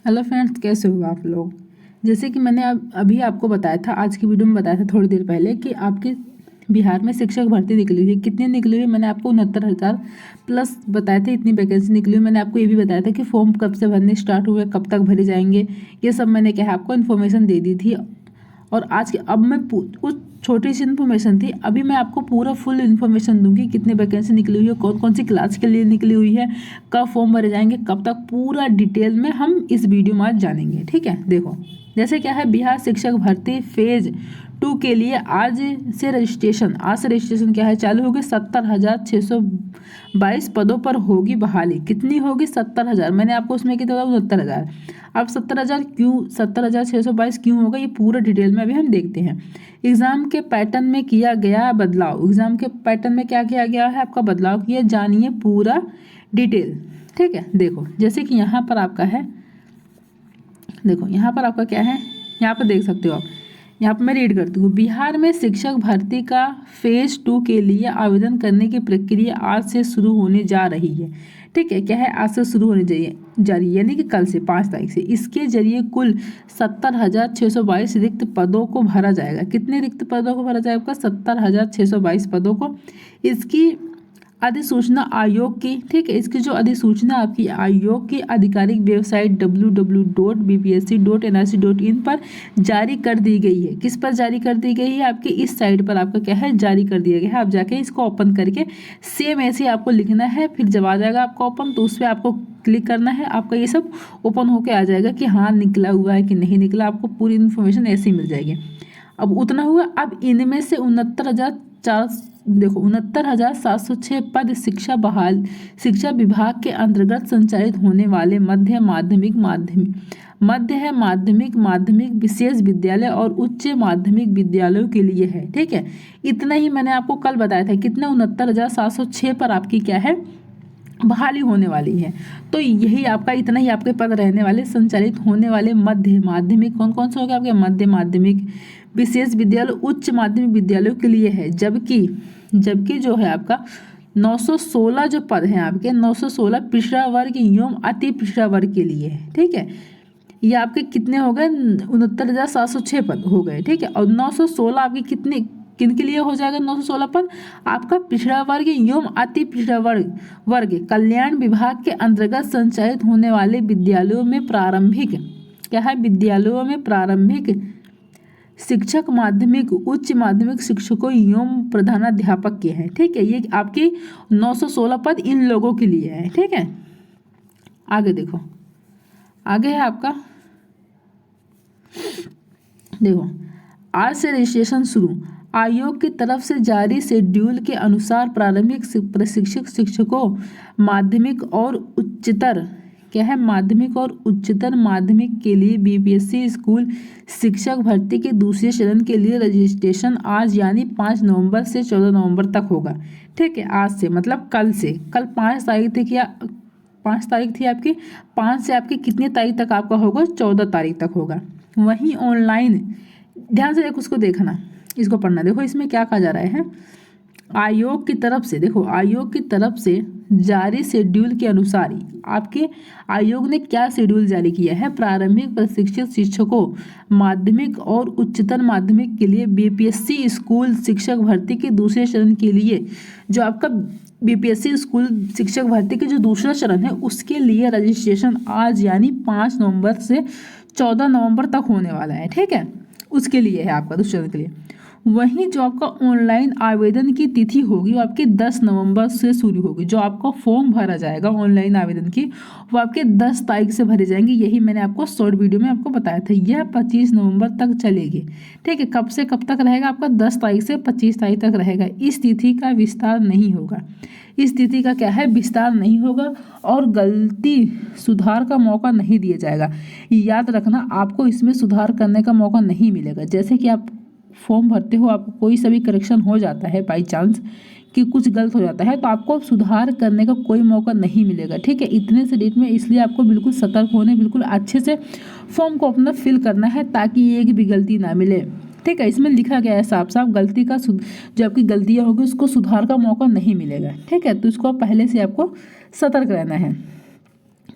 Hello friends, कैसे हो आप लोग। जैसे कि मैंने अभी आपको बताया था, आज की वीडियो में बताया था थोड़ी देर पहले कि आपके बिहार में शिक्षक भर्ती निकली हुई है। कितनी निकली हुई है मैंने आपको 69,000 प्लस बताए थे। इतनी वैकेंसी निकली हुई। मैंने आपको ये भी बताया था कि फॉर्म कब से भरने स्टार्ट हुए, कब तक भरे जाएंगे, ये सब मैंने क्या है आपको इन्फॉर्मेशन दे दी थी। और आज के अब मैं कुछ छोटी सी इन्फॉर्मेशन थी, अभी मैं आपको पूरा फुल इन्फॉर्मेशन दूंगी। कितनी वैकेंसी निकली हुई है, कौन कौन सी क्लास के लिए निकली हुई है, कब फॉर्म भरे जाएंगे, कब तक, पूरा डिटेल में हम इस वीडियो में आज जानेंगे। ठीक है, देखो जैसे क्या है, बिहार शिक्षक भर्ती फेज 2 के लिए आज से रजिस्ट्रेशन क्या है चालू होगी। 70,622 पदों पर होगी बहाली। कितनी होगी? 70,000। मैंने आपको उसमें कितना बताया? 69,000। अब 70,000 क्यों, 70,622 क्यों होगा, ये पूरा डिटेल में अभी हम देखते हैं। एग्जाम के पैटर्न में किया गया बदलाव। एग्जाम के पैटर्न में क्या किया गया है, आपका बदलाव किया, जानिए पूरा डिटेल। ठीक है, देखो जैसे कि यहाँ पर आपका है, देखो यहाँ पर आपका क्या है, यहाँ पर देख सकते हो आप। यहाँ पर मैं रीड करती हूँ। बिहार में शिक्षक भर्ती का फेज 2 के लिए आवेदन करने की प्रक्रिया आज से शुरू होने जा रही है। ठीक है, क्या है, आज से शुरू होने जा रही है, यानी कि कल से 5 तारीख से। इसके जरिए कुल 70,622 रिक्त पदों को भरा जाएगा। कितने रिक्त पदों को भरा जाएगा? आपका 70,622 पदों को। इसकी अधिसूचना आयोग की, ठीक है, इसकी जो अधिसूचना आपकी आयोग की आधिकारिक वेबसाइट www.bpsc.nic.in पर जारी कर दी गई है। किस पर जारी कर दी गई है? आपकी इस साइट पर आपका क्या है, जारी कर दिया गया है। आप जाके इसको ओपन करके सेम ऐसे आपको लिखना है, फिर जब आ जाएगा आपका ओपन तो उस पर आपको क्लिक करना है। आपका ये सब ओपन होके आ जाएगा कि हाँ निकला हुआ है कि नहीं निकला। आपको पूरी इन्फॉर्मेशन ऐसे ही मिल जाएगी। अब उतना हुआ। अब इनमें से 69,706 पद शिक्षा विभाग के अंतर्गत संचालित होने वाले माध्यमिक विशेष विद्यालय और उच्च माध्यमिक विद्यालयों के लिए है। ठीक है, इतना ही मैंने आपको कल बताया था। कितना? 69,706 पर आपकी क्या है, बहाली होने वाली है। तो यही आपका, इतना ही आपके पद रहने वाले। संचालित होने वाले मध्य माध्यमिक कौन कौन से हो गए आपके? मध्य माध्यमिक विशेष विद्यालय, उच्च माध्यमिक विद्यालयों के लिए है। जबकि जो है आपका 916 जो पद हैं आपके, 916 पिछड़ा वर्ग एवं अति पिछड़ा वर्ग के लिए है। ठीक है, ये आपके कितने हो गए? 69,706 पद हो गए। ठीक है, और 916 आपके कितने, किन के लिए हो जाएगा? 916 पद आपका पिछड़ा वर्ग एवं अति पिछड़ा वर्ग कल्याण विभाग के अंतर्गत संचालित होने वाले विद्यालयों में प्रारंभिक, क्या है, विद्यालयों में प्रारंभिक शिक्षक, माध्यमिक, उच्च माध्यमिक शिक्षकों एवं प्रधानाध्यापक के हैं। ठीक है, ये आपके 916 पद इन लोगों के लिए है। ठीक है, आगे देखो, आगे है आपका, देखो आज से रजिस्ट्रेशन शुरू। आयोग की तरफ से जारी शेड्यूल के अनुसार प्रारंभिक प्रशिक्षक शिक्षकों, माध्यमिक और उच्चतर, क्या है, माध्यमिक और उच्चतर माध्यमिक के लिए बीपीएससी स्कूल शिक्षक भर्ती के दूसरे चरण के लिए रजिस्ट्रेशन आज यानी 5 नवंबर से 14 नवंबर तक होगा। ठीक है, आज से मतलब कल से। कल 5 तारीख थी, क्या 5 तारीख थी आपकी? 5 से आपकी कितनी तारीख तक आपका होगा? 14 तारीख तक होगा। वहीं ऑनलाइन, ध्यान से देखो, उसको देखना, इसको पढ़ना। देखो इसमें क्या कहा जा रहा है, आयोग की तरफ से, देखो आयोग की तरफ से जारी शेड्यूल के अनुसार आपके आयोग ने क्या शेड्यूल जारी किया है? प्रारंभिक प्रशिक्षित शिक्षकों, माध्यमिक और उच्चतर माध्यमिक के लिए बीपीएससी स्कूल शिक्षक भर्ती के दूसरे चरण के लिए, जो आपका बीपीएससी स्कूल शिक्षक भर्ती के जो दूसरा चरण है उसके लिए रजिस्ट्रेशन आज यानी 5 नवंबर से 14 नवंबर तक होने वाला है। ठीक है, उसके लिए है आपका दूसरे चरण के लिए। वहीं जो आपका ऑनलाइन आवेदन की तिथि होगी वो आपके 10 नवंबर से शुरू होगी। जो आपका फॉर्म भरा जाएगा ऑनलाइन आवेदन की, वो आपके 10 तारीख से भरे जाएंगे। यही मैंने आपको शॉर्ट वीडियो में आपको बताया था। यह 25 नवंबर तक चलेगी। ठीक है, कब से कब तक रहेगा आपका? 10 तारीख से 25 तारीख तक रहेगा। इस तिथि का विस्तार नहीं होगा। इस तिथि का क्या है, विस्तार नहीं होगा और गलती सुधार का मौका नहीं दिया जाएगा। याद रखना, आपको इसमें सुधार करने का मौका नहीं मिलेगा। जैसे कि आप फॉर्म भरते हो, आपको कोई सा भी करेक्शन हो जाता है, बाई चांस कि कुछ गलत हो जाता है, तो आपको सुधार करने का कोई मौका नहीं मिलेगा। ठीक है, इतने से डेट में, इसलिए आपको बिल्कुल सतर्क होने, बिल्कुल अच्छे से फॉर्म को अपना फिल करना है ताकि एक भी गलती ना मिले। ठीक है, इसमें लिखा गया है साफ साफ, गलती का जो आपकी गलतियाँ होगी उसको सुधार का मौका नहीं मिलेगा। ठीक है, तो इसको पहले से आपको सतर्क रहना है।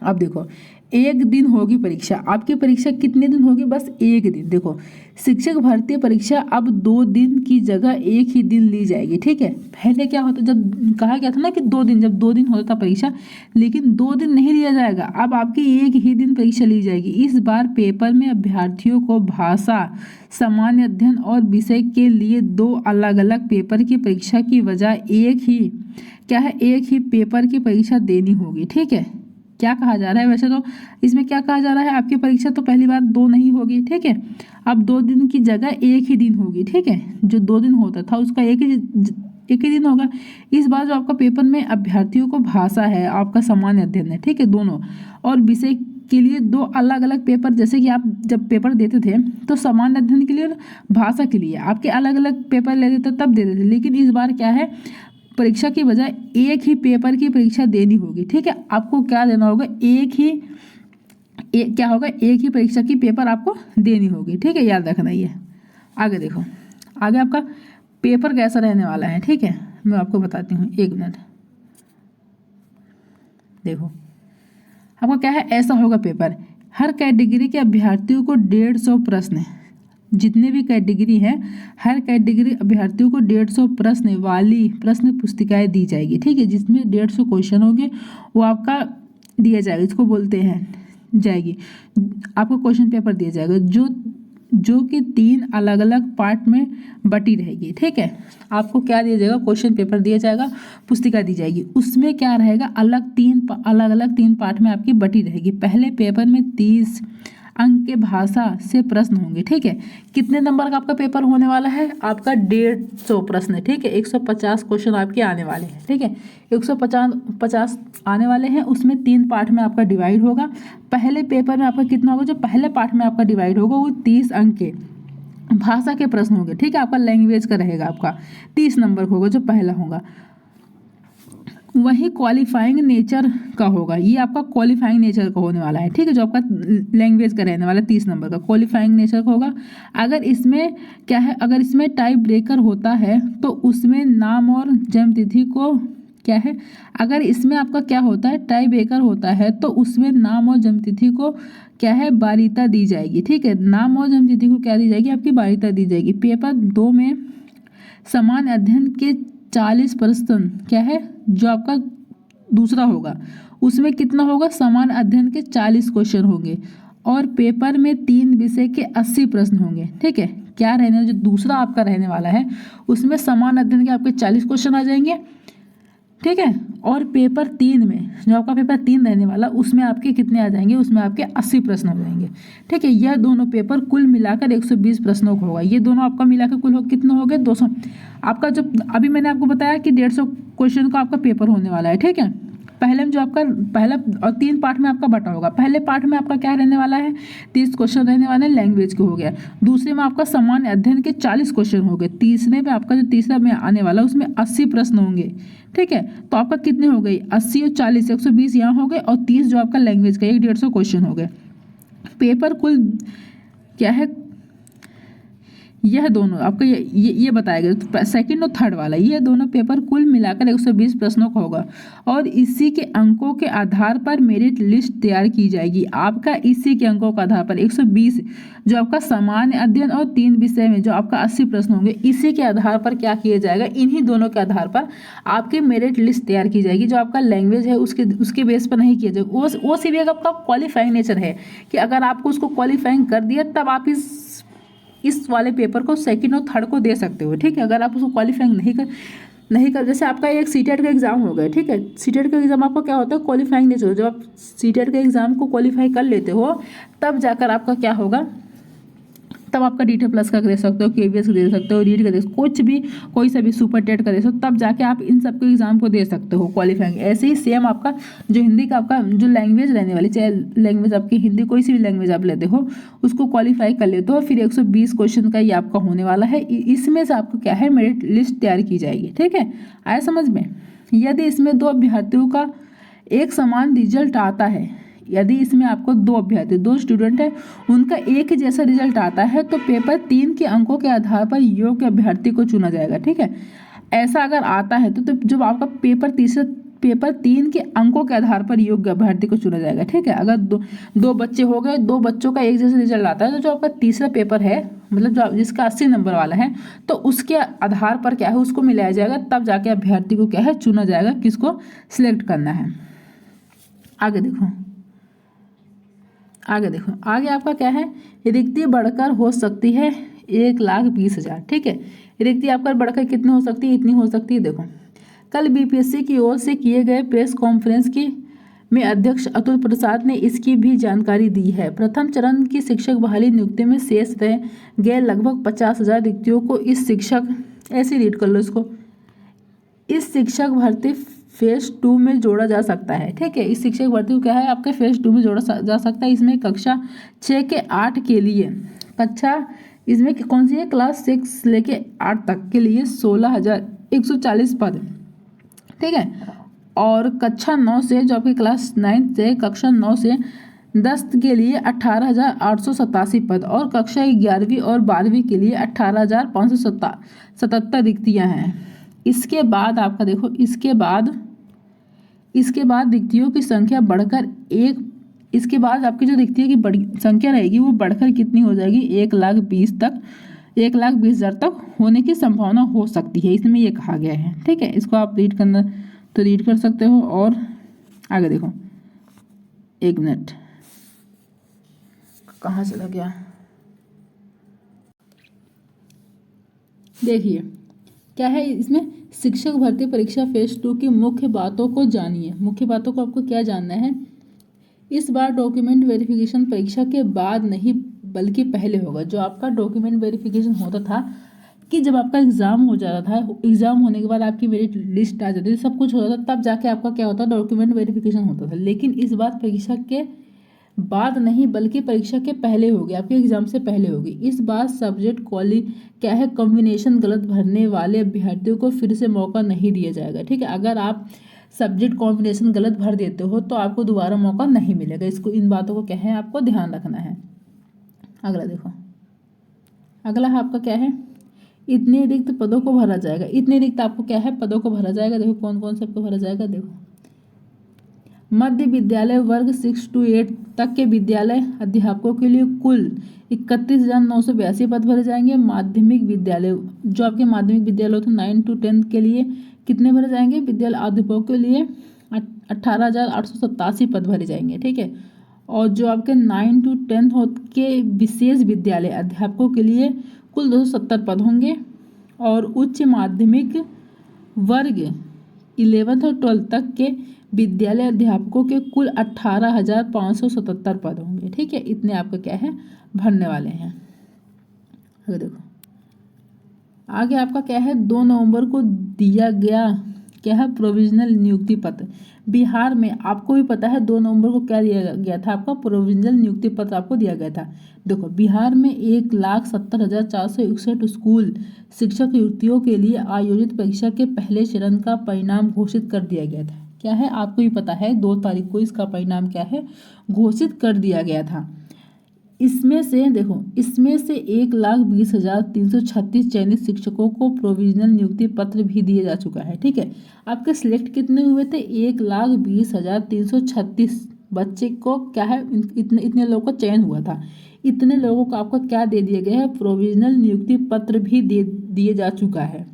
अब देखो, एक दिन होगी परीक्षा, आपकी परीक्षा कितने दिन होगी? बस एक दिन। देखो, शिक्षक भर्ती परीक्षा अब 2 दिन की जगह एक ही दिन ली जाएगी, ठीक है। पहले क्या होता, जब कहा गया था ना कि 2 दिन, जब 2 दिन होता था परीक्षा, लेकिन 2 दिन नहीं लिया जाएगा, अब आपकी एक ही दिन परीक्षा ली जाएगी। इस बार पेपर में अभ्यर्थियों को भाषा, सामान्य अध्ययन और विषय के लिए 2 अलग अलग पेपर की परीक्षा की बजाय एक ही पेपर की परीक्षा देनी होगी, ठीक है। क्या कहा जा रहा है? वैसे तो इसमें क्या कहा जा रहा है, आपकी परीक्षा तो पहली बार 2 नहीं होगी, ठीक है। अब 2 दिन की जगह एक ही दिन होगी, ठीक है। जो 2 दिन होता था उसका एक ही दिन होगा। इस बार जो आपका पेपर में अभ्यर्थियों को भाषा है, आपका सामान्य अध्ययन है, ठीक है, दोनों, और विषय के लिए 2 अलग अलग पेपर, जैसे कि आप जब पेपर देते थे तो सामान्य अध्ययन के लिए और भाषा के लिए आपके अलग अलग पेपर लेते थे, तब देते थे। लेकिन इस बार क्या है, परीक्षा की बजाय एक ही पेपर की परीक्षा देनी होगी, ठीक है। आपको क्या देना होगा, क्या होगा, एक ही परीक्षा की पेपर आपको देनी होगी, ठीक है, याद रखना ये। आगे देखो, आगे आपका पेपर कैसा रहने वाला है, ठीक है, मैं आपको बताती हूँ, 1 मिनट। देखो, आपका क्या है, ऐसा होगा पेपर, हर कैटेगरी के अभ्यर्थियों को 150 प्रश्न, जितने भी कैटेगरी हैं हर कैटेगरी अभ्यर्थियों को 150 प्रश्न वाली प्रश्न पुस्तिकाएं दी जाएगी, ठीक है, जिसमें 150 क्वेश्चन होंगे, वो आपका दिया जाएगा, इसको बोलते हैं जाएगी, आपको क्वेश्चन पेपर दिया जाएगा, जो कि 3 अलग अलग पार्ट में बटी रहेगी, ठीक है। आपको क्या दिया जाएगा, क्वेश्चन पेपर दिया जाएगा, पुस्तिका दी जाएगी, उसमें क्या रहेगा, अलग अलग 3 पार्ट में आपकी बटी रहेगी। पहले पेपर में 30 अंक के भाषा से प्रश्न होंगे, ठीक है। कितने नंबर का आपका पेपर होने वाला है, आपका 150 प्रश्न, ठीक है, 150 क्वेश्चन आपके आने वाले हैं, ठीक है, 150 आने वाले हैं, उसमें 3 पार्ट में आपका डिवाइड होगा। पहले पेपर में आपका कितना होगा, जो पहले पार्ट में आपका डिवाइड होगा वो 30 अंक के भाषा के प्रश्न होंगे, ठीक है, आपका लैंग्वेज का रहेगा, आपका 30 नंबर का होगा जो पहला होगा। वही क्वालिफाइंग नेचर का होगा, ये आपका क्वालिफाइंग नेचर का होने वाला है, ठीक है, जो आपका लैंग्वेज का रहने वाला है 30 नंबर का क्वालिफाइंग नेचर का होगा। अगर इसमें क्या है, अगर इसमें टाइप ब्रेकर होता है तो उसमें नाम और जन्मतिथि को क्या है, अगर इसमें आपका क्या होता है, टाइप ब्रेकर होता है तो उसमें नाम और जन्मतिथि को क्या है, बारीता दी जाएगी, ठीक है, नाम और जन्मतिथि को क्या दी जाएगी, आपकी बारीता दी जाएगी। पेपर 2 में सामान्य अध्ययन के 40 प्रश्न क्या है, जो आपका दूसरा होगा, उसमें कितना होगा, सामान्य अध्ययन के 40 क्वेश्चन होंगे, और पेपर में 3 विषय के 80 प्रश्न होंगे, ठीक है। क्या रहने, जो दूसरा आपका रहने वाला है उसमें सामान्य अध्ययन के आपके 40 क्वेश्चन आ जाएंगे, ठीक है, और पेपर 3 में जो आपका पेपर 3 रहने वाला उसमें आपके कितने आ जाएंगे, उसमें आपके 80 प्रश्न हो जाएंगे, ठीक है। यह दोनों पेपर कुल मिलाकर 120 प्रश्नों का होगा, ये दोनों आपका मिलाकर कुल कितना हो गया, 200। आपका जो अभी मैंने आपको बताया कि 150 क्वेश्चन का आपका पेपर होने वाला है, ठीक है। पहले में जो आपका पहला और 3 पार्ट में आपका बटा होगा, पहले पार्ट में आपका क्या रहने वाला है, 30 क्वेश्चन रहने वाले हैं, लैंग्वेज के हो गया। दूसरे में आपका सामान्य अध्ययन के 40 क्वेश्चन हो गए। तीसरे में आपका जो तीसरा में आने वाला उसमें 80 प्रश्न होंगे, ठीक है। तो आपका कितने हो गए, 80 और 40 120 यहाँ हो गए, और 30 जो आपका लैंग्वेज का 150 क्वेश्चन हो गए। पेपर कुल क्या है, यह दोनों आपका ये बताया गया, तो सेकंड और थर्ड वाला ये दोनों पेपर कुल मिलाकर 120 प्रश्नों का होगा, और इसी के अंकों के आधार पर मेरिट लिस्ट तैयार की जाएगी। आपका इसी के अंकों के आधार पर 120 जो आपका सामान्य अध्ययन और 3 विषय में जो आपका 80 प्रश्न होंगे, इसी के आधार पर क्या किया जाएगा, इन्हीं दोनों के आधार पर आपकी मेरिट लिस्ट तैयार की जाएगी। जो आपका लैंग्वेज है उसके बेस पर नहीं किया जाएगा, वो सिर्फ एक आपका क्वालिफाइंग नेचर है कि अगर आपको उसको क्वालिफाइंग कर दिया तब आप इस वाले पेपर को सेकंड और थर्ड को दे सकते हो, ठीक है। अगर आप उसको क्वालिफाइंग नहीं कर जैसे आपका एक सीटेट का एग्जाम हो गया, ठीक है, सीटेट का एग्जाम आपका क्या होता है, क्वालिफाइंग नेचर। जब आप सीटेट का एग्जाम को क्वालिफाई कर लेते हो तब जाकर आपका क्या होगा, तब आपका डीटे प्लस का दे सकते हो, केवीएस का दे सकते हो, रीड का दे सकते हो, कुछ भी कोई सा भी सुपर टेट का दे सकते हो, तब जाके आप इन सबके एग्जाम को दे सकते हो क्वालिफाइंग। ऐसे ही सेम आपका जो हिंदी का आपका जो लैंग्वेज रहने वाली, चाहे लैंग्वेज आपकी हिंदी कोई सी भी लैंग्वेज आप लेते हो उसको क्वालिफाई कर लेते हो, फिर 120 क्वेश्चन का ये आपका होने वाला है। इसमें से आपको क्या है, मेरिट लिस्ट तैयार की जाएगी, ठीक है, आया समझ में। यदि इसमें 2 अभ्यर्थियों का एक समान रिजल्ट आता है, यदि इसमें आपको 2 अभ्यर्थी 2 स्टूडेंट है उनका एक ही जैसा रिजल्ट आता है तो पेपर 3 के अंकों के आधार पर योग्य अभ्यर्थी को चुना जाएगा, ठीक है। ऐसा अगर आता है तो जब आपका पेपर पेपर 3 के अंकों के आधार पर योग्य अभ्यर्थी को चुना जाएगा। ठीक है, अगर दो बच्चे हो गए, दो बच्चों का एक जैसा रिजल्ट आता है, तो जो आपका तीसरा पेपर है, मतलब जो जिसका 80 नंबर वाला है, तो उसके आधार पर क्या है, उसको मिलाया जाएगा, तब जाके अभ्यर्थी को क्या है, चुना जाएगा, किसको सिलेक्ट करना है। आगे देखो, आगे आपका क्या है, रिक्ति बढ़कर हो सकती है 1,20,000। ठीक है, रिक्ति आपका बढ़कर कितनी हो सकती है, इतनी हो सकती है। देखो, कल बीपीएससी की ओर से किए गए प्रेस कॉन्फ्रेंस की में अध्यक्ष अतुल प्रसाद ने इसकी भी जानकारी दी है। प्रथम चरण की शिक्षक बहाली नियुक्ति में शेष रह गए लगभग 50,000 रिक्तियों को इस शिक्षक, ऐसे रीड कर लो इसको, इस शिक्षक भर्ती फेज 2 में जोड़ा जा सकता है। ठीक है, इस शिक्षक भर्ती को क्या है, आपके फेज 2 में जोड़ा जा सकता है। इसमें कक्षा 6 के 8 के लिए, इसमें कौन सी है, क्लास 6 लेके 8 तक के लिए 16,140 पद। ठीक है, और कक्षा 9 से, जो आपकी क्लास 9 से कक्षा 9 से 10 के लिए 18,887 पद, और कक्षा 11वीं और 12वीं के लिए 18,577 रिक्तियां हैं। इसके बाद आपका देखो, इसके बाद रिक्तियों की संख्या बढ़कर इसके बाद आपकी जो रिक्तियों की बड़ी संख्या रहेगी वो बढ़कर कितनी हो जाएगी, 1,20,000 तक होने की संभावना हो सकती है, इसमें ये कहा गया है। ठीक है, इसको आप रीड करना तो रीड कर सकते हो। और आगे देखो, 1 मिनट, कहाँ चला गया, देखिए क्या है इसमें, शिक्षक भर्ती परीक्षा फेज 2 की मुख्य बातों को जानिए। मुख्य बातों को आपको क्या जानना है, इस बार डॉक्यूमेंट वेरिफिकेशन परीक्षा के बाद नहीं बल्कि पहले होगा। जो आपका डॉक्यूमेंट वेरिफिकेशन होता था कि जब आपका एग्ज़ाम हो जाता था, एग्ज़ाम होने के बाद आपकी मेरिट लिस्ट आ जाती थी, सब कुछ होता था, तब जाके आपका क्या होता, डॉक्यूमेंट वेरिफिकेशन होता था। लेकिन इस बार परीक्षा के बाद नहीं बल्कि परीक्षा के पहले होगी, आपके एग्जाम से पहले होगी। इस बार सब्जेक्ट क्या है, कॉम्बिनेशन गलत भरने वाले अभ्यर्थियों को फिर से मौका नहीं दिया जाएगा। ठीक है, अगर आप सब्जेक्ट कॉम्बिनेशन गलत भर देते हो तो आपको दोबारा मौका नहीं मिलेगा। इसको, इन बातों को क्या है, आपको ध्यान रखना है। अगला देखो, अगला आपका क्या है, इतने रिक्त पदों को भरा जाएगा। इतने रिक्त आपको क्या है, पदों को भरा जाएगा। देखो कौन कौन से आपको भरा जाएगा, देखो, मध्य विद्यालय वर्ग 6 to 8 तक के विद्यालय अध्यापकों के लिए कुल 31,982 पद भरे जाएंगे। माध्यमिक विद्यालय, जो आपके माध्यमिक विद्यालय होते हैं 9 to 10 के लिए कितने भरे जाएंगे, विद्यालय अध्यापकों के लिए 18,887 पद भरे जाएंगे। ठीक है, और जो आपके 9 to 10 के विशेष विद्यालय अध्यापकों के लिए कुल 270 पद होंगे। और उच्च माध्यमिक वर्ग 11th और 12th तक के विद्यालय अध्यापकों के कुल 18,577 पद होंगे। ठीक है, इतने आपका क्या है, भरने वाले हैं। आगे देखो, आगे आपका क्या है, 2 नवंबर को दिया गया क्या है, प्रोविजनल नियुक्ति पत्र। बिहार में आपको भी पता है 2 नवंबर को क्या दिया गया था, आपका प्रोविजनल नियुक्ति पत्र आपको दिया गया था। देखो, बिहार में 1,70,461 स्कूल शिक्षक नियुक्तियों के लिए आयोजित परीक्षा के पहले चरण का परिणाम घोषित कर दिया गया था। क्या है, आपको भी पता है 2 तारीख को इसका परिणाम क्या है, घोषित कर दिया गया था। इसमें से देखो, इसमें से 1,20,336 चयनित शिक्षकों को प्रोविजनल नियुक्ति पत्र भी दिया जा चुका है। ठीक है, आपके सिलेक्ट कितने हुए थे, 1,20,336 बच्चे को क्या है, इतने लोगों का चयन हुआ था। इतने लोगों को आपका क्या दे दिया गया है, प्रोविजनल नियुक्ति पत्र भी दे दिए जा चुका है।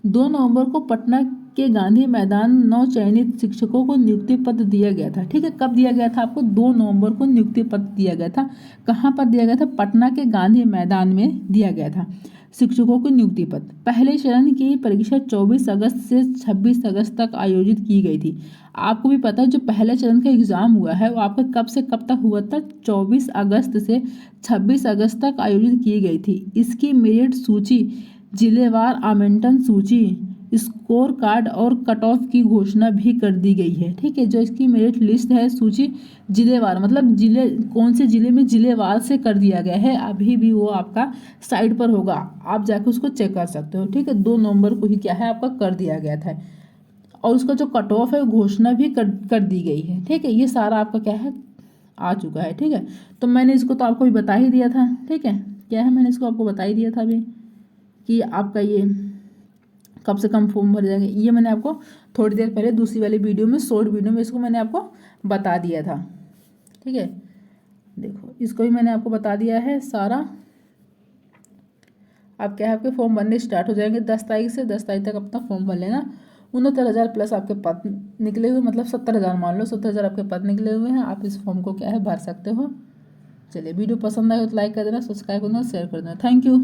2 नवंबर को पटना के गांधी मैदान 9 चयनित शिक्षकों को नियुक्ति पत्र दिया गया था। ठीक है, कब दिया गया था आपको, 2 नवंबर को नियुक्ति पत्र दिया गया था। कहाँ पर दिया गया था, पटना के गांधी मैदान में दिया गया था शिक्षकों को नियुक्ति पत्र। पहले चरण की परीक्षा 24 अगस्त से 26 अगस्त तक आयोजित की गई थी। आपको भी पता है जो पहले चरण का एग्जाम हुआ है वो आपका कब से कब तक हुआ था, 24 अगस्त से 26 अगस्त तक आयोजित की गई थी। इसकी मेरिट सूची, जिलेवार आवंटन सूची, स्कोर कार्ड और कट ऑफ की घोषणा भी कर दी गई है। ठीक है, जो इसकी मेरिट लिस्ट है, सूची जिलेवार, मतलब जिले, कौन से जिले में जिलेवार से कर दिया गया है, अभी भी वो आपका साइट पर होगा, आप जाकर उसको चेक कर सकते हो। ठीक है, 2 नवंबर को ही क्या है, आपका कर दिया गया था, और उसका जो कट ऑफ है घोषणा भी कर दी गई है। ठीक है, ये सारा आपका क्या है, आ चुका है। ठीक है, तो मैंने इसको तो आपको भी बता ही दिया था। ठीक है, क्या है, मैंने इसको आपको बता ही दिया था अभी कि आपका ये कब से कम फॉर्म भर जाएंगे, ये मैंने आपको थोड़ी देर पहले दूसरी वाली वीडियो में, शॉर्ट वीडियो में इसको मैंने आपको बता दिया था। ठीक है, देखो इसको भी मैंने आपको बता दिया है सारा। अब क्या है, आपके फॉर्म बनने स्टार्ट हो जाएंगे 10 तारीख से। 10 तारीख तक अपना फॉर्म भर लेना। 69,000 प्लस आपके पद निकले हुए, मतलब 70,000 मान लो, 70,000 आपके पद निकले हुए हैं। आप इस फॉर्म को क्या है भर सकते हो। चलिए, वीडियो पसंद आए तो लाइक कर देना, सब्सक्राइब कर देना, शेयर कर देना। Thank you.